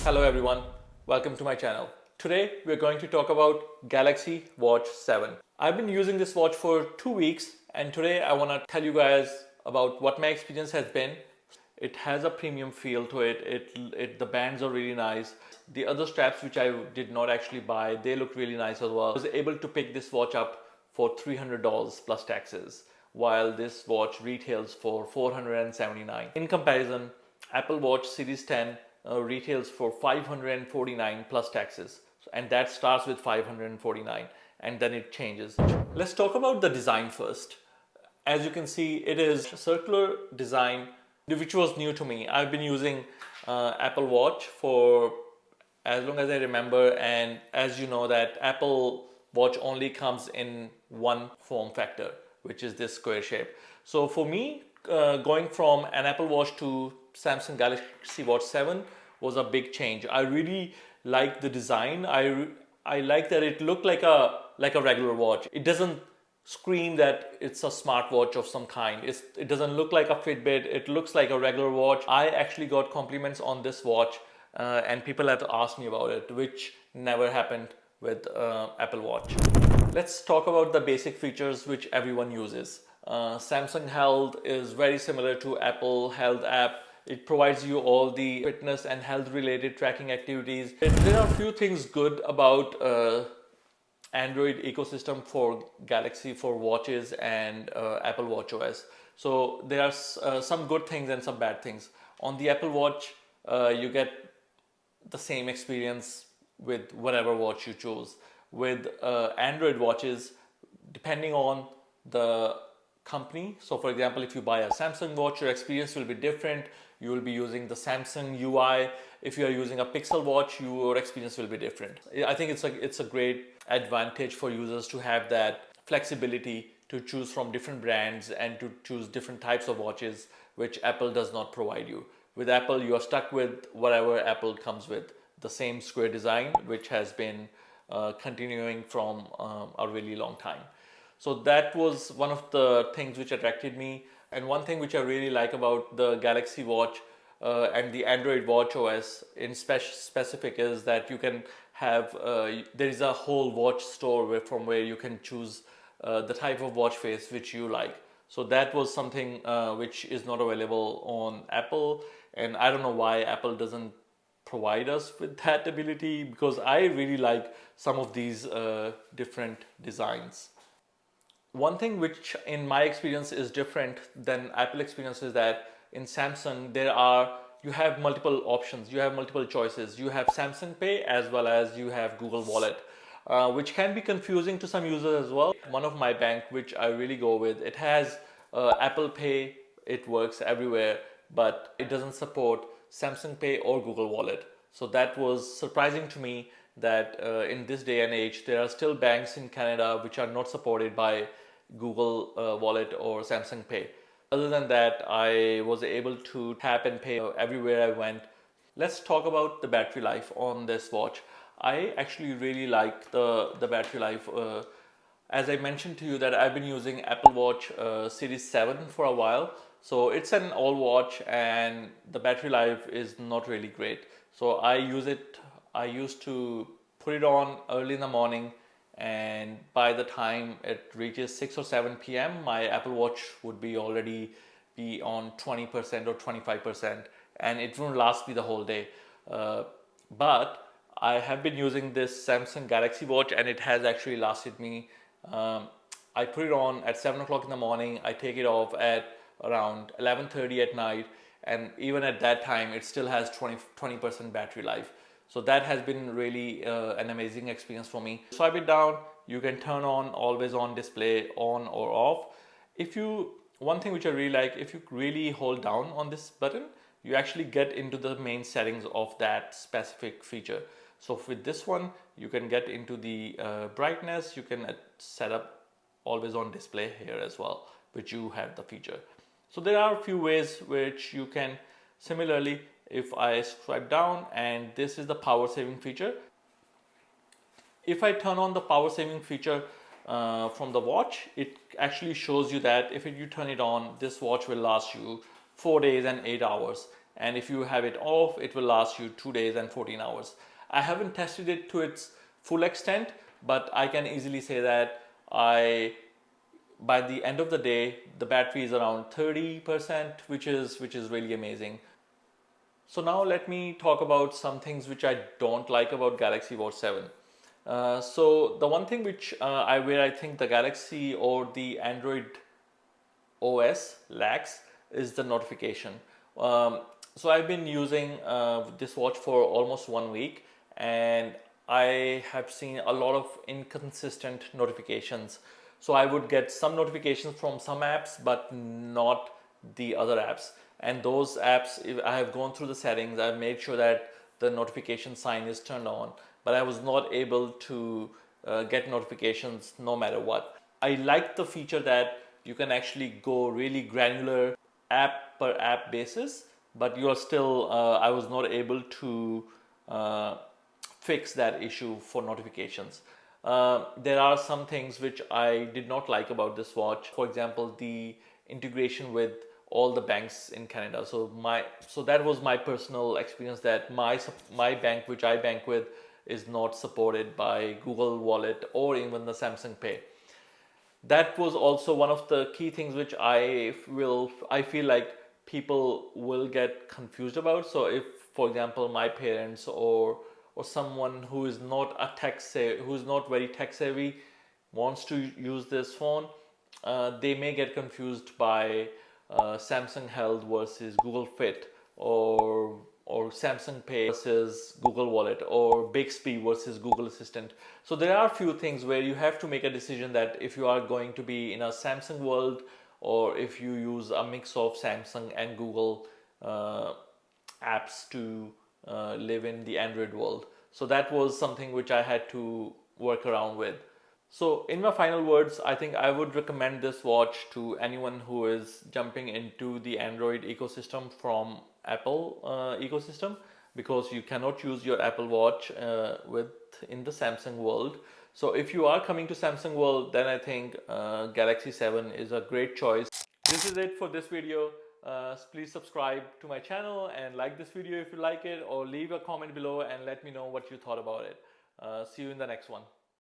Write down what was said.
Hello everyone, welcome to my channel. Today we're going to talk about Galaxy Watch 7. I've been using this watch for 2 weeks and today I want to tell you guys about what my experience has been. It has a premium feel to it. The bands are really nice. The other straps which I did not actually buy, they look really nice as well. I was able to pick this watch up for $300 plus taxes, while this watch retails for $479. In comparison, Apple Watch Series 10 retails for $549 plus taxes, and that starts with $549 and then it changes. Let's talk about the design first. As you can see, it is a circular design, which was new to me. I've been using Apple Watch for as long as I remember, and as you know that Apple Watch only comes in one form factor, which is this square shape. So for me, going from an Apple Watch to Samsung Galaxy Watch 7 was a big change. I really like the design. I like that it looked like a regular watch. It doesn't scream that it's a smartwatch of some kind. It doesn't look like a Fitbit. It looks like a regular watch. I actually got compliments on this watch and people have asked me about it, which never happened with Apple Watch. Let's talk about the basic features which everyone uses. Samsung Health is very similar to Apple Health app. It provides you all the fitness and health related tracking activities. There are a few things good about Android ecosystem for Galaxy, for watches and Apple Watch OS. So there are some good things and some bad things. On the Apple Watch, you get the same experience with whatever watch you choose. With Android watches, depending on the company, so for example, if you buy a Samsung watch, your experience will be different. You will be using the Samsung UI. If you are using a Pixel watch, your experience will be different. I think it's a great advantage for users to have that flexibility to choose from different brands and to choose different types of watches, which Apple does not provide you. With Apple, you are stuck with whatever Apple comes with, the same square design, which has been continuing from a really long time. So that was one of the things which attracted me. And one thing which I really like about the Galaxy Watch and the Android Watch OS in specific is that you can have, there is a whole watch store from where you can choose the type of watch face which you like. So that was something which is not available on Apple. And I don't know why Apple doesn't provide us with that ability, because I really like some of these different designs. One thing which in my experience is different than Apple experience is that in Samsung you have multiple options, you have multiple choices. You have Samsung Pay as well as you have Google Wallet, which can be confusing to some users as well. One of my bank which I really go with, it has Apple Pay, it works everywhere, but it doesn't support Samsung Pay or Google Wallet. So that was surprising to me that in this day and age there are still banks in Canada which are not supported by Google Wallet or Samsung Pay. Other than that, I was able to tap and pay everywhere I went. Let's talk about the battery life on this watch. I actually really like the battery life. As I mentioned to you that I've been using Apple Watch Series 7 for a while. So it's an all watch and the battery life is not really great. So I used to put it on early in the morning, and by the time it reaches 6 or 7 p.m. my Apple Watch would be already be on 20% or 25%, and it won't last me the whole day. But I have been using this Samsung Galaxy Watch and it has actually lasted me. I put it on at 7 o'clock in the morning, I take it off at around 11:30 at night, and even at that time it still has 20% battery life. So that has been really an amazing experience for me. Swipe it down, you can turn on always on display, on or off. One thing which I really like, if you really hold down on this button, you actually get into the main settings of that specific feature. So with this one, you can get into the brightness, you can set up always on display here as well, which you have the feature. So there are a few ways which you can similarly. If I swipe down, and this is the power saving feature. If I turn on the power saving feature from the watch, it actually shows you that if you turn it on, this watch will last you 4 days and 8 hours. and if you have it off, it will last you 2 days and 14 hours. I haven't tested it to its full extent, but I can easily say that by the end of the day, the battery is around 30%, which is really amazing. So now let me talk about some things which I don't like about Galaxy Watch 7. So the one thing which where I think the Galaxy or the Android OS lacks is the notification. So I've been using this watch for almost 1 week, and I have seen a lot of inconsistent notifications. So I would get some notifications from some apps, but not the other apps. And those apps, if I have gone through the settings, I've made sure that the notification sign is turned on, but I was not able to get notifications no matter what. I like the feature that you can actually go really granular app per app basis, but you're still, I was not able to fix that issue for notifications. There are some things which I did not like about this watch. For example, the integration with all the banks in Canada. So that was my personal experience, that my bank, which I bank with, is not supported by Google Wallet or even the Samsung Pay. That was also one of the key things which I feel like people will get confused about. So if, for example, my parents or someone who is not who's not very tech savvy wants to use this phone, they may get confused by Samsung Health versus Google Fit, or Samsung Pay versus Google Wallet, or Bixby versus Google Assistant. So there are a few things where you have to make a decision that if you are going to be in a Samsung world, or if you use a mix of Samsung and Google apps to live in the Android world. So that was something which I had to work around with. So in my final words, I think I would recommend this watch to anyone who is jumping into the Android ecosystem from Apple ecosystem, because you cannot use your Apple Watch in the Samsung world. So if you are coming to Samsung world, then I think Galaxy 7 is a great choice. This is it for this video. Please subscribe to my channel and like this video if you like it, or leave a comment below and let me know what you thought about it. See you in the next one.